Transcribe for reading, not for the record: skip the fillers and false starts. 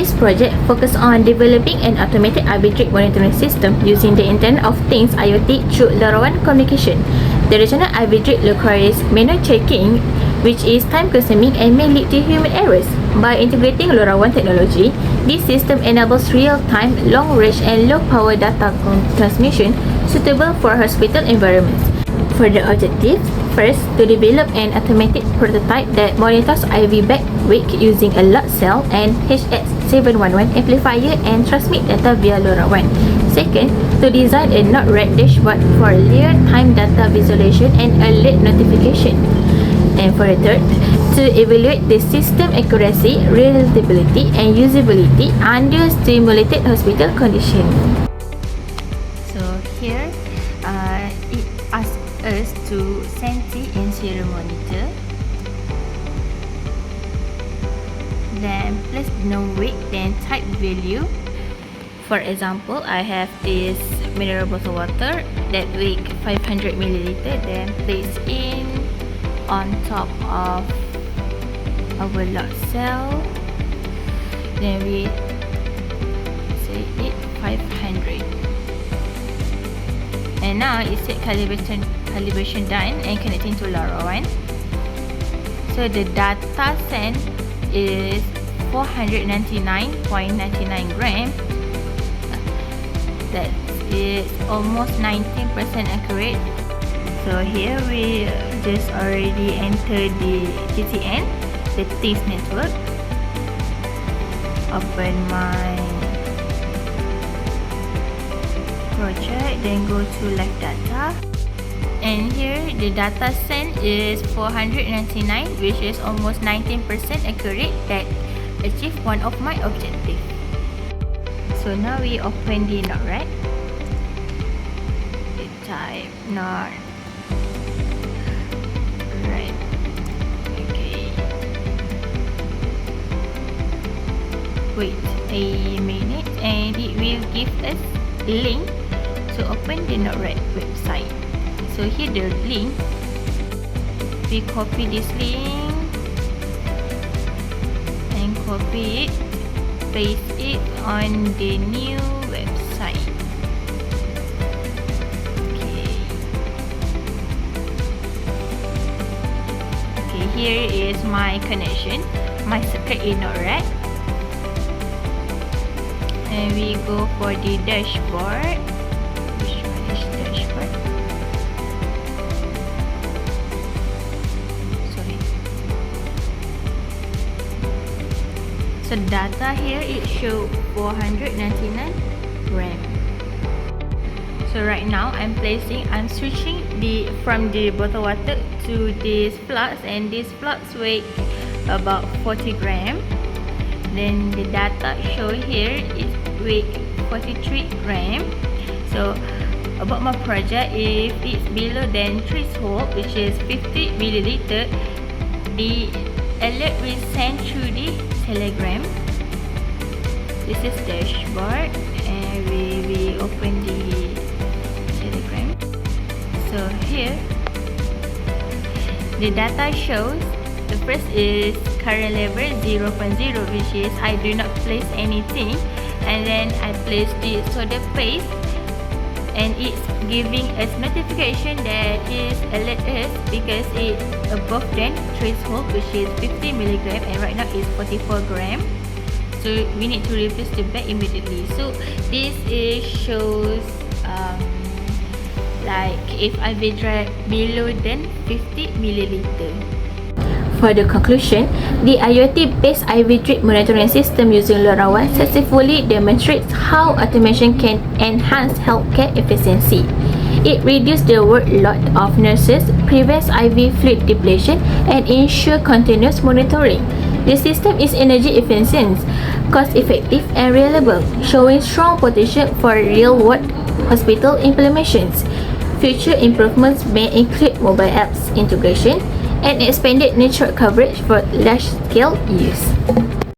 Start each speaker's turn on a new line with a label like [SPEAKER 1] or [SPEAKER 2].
[SPEAKER 1] This project focuses on developing an automated arbitrage monitoring system using the Internet of Things IoT through LoRaWAN communication. The regional arbitrage requires manual checking, which is time-consuming and may lead to human errors. By integrating LoRaWAN technology, this system enables real-time, long-range and low-power data transmission suitable for hospital environments. For the objectives, first, to develop an automated prototype that monitors IV bag weight using a load cell and HX711 amplifier and transmit data via LoRaWAN. Second, to design a Node-RED dashboard for real-time data visualization and alert notification. And for the third, to evaluate the system accuracy, reliability and usability under stimulated hospital conditions. So here, it asks us to SESI and serial monitor. Then place no weight, then type value. For example, I have this mineral bottle water that weight 500 milliliter. Then place in on top of our load cell. Then we say it 500. And now it said calibration done and connecting to LoRaWAN. So the data sent is 499.99 grams. That is almost 19% accurate. So here we just already entered the GTN, the Things network. Open my project, then go to live data, and here the data sent is 499, which is almost 19% accurate. That achieved one of my objectives. So now we open the node, right? We type node, right? Okay. Wait a minute, and it will give us link to open the Node-RED website. So here the link, we copy this link and copy it, paste it on the new website. Okay, here is my connection, my circuit in Node-RED, and we go for the dashboard. Which one is dashboard? Sorry. So data here, it show 499 grams. So right now I'm switching from the bottle water to this flask, and this flask weight about 40 grams. Then the data show here is weight 43 grams. So about my project, if it's below than threshold, which is 50 milliliter, the alert will send through the telegram. This is dashboard, and we open the telegram. So here the data shows the first is current level 0.0, which is I do not place anything, and then I place the soda paste, and it's giving us notification that is alert us because it's above than threshold, which is 50 milligram, and right now it's 44 gram. So we need to replace the bag immediately. So this is shows like if IV drag below than 50 milliliter. For the conclusion, the IoT-based IV drip monitoring system using LoRaWAN successfully demonstrates how automation can enhance healthcare efficiency. It reduces the workload of nurses, prevents IV fluid depletion, and ensures continuous monitoring. The system is energy efficient, cost-effective, and reliable, showing strong potential for real-world hospital implementations. Future improvements may include mobile apps integration and expanded network coverage for large-scale use.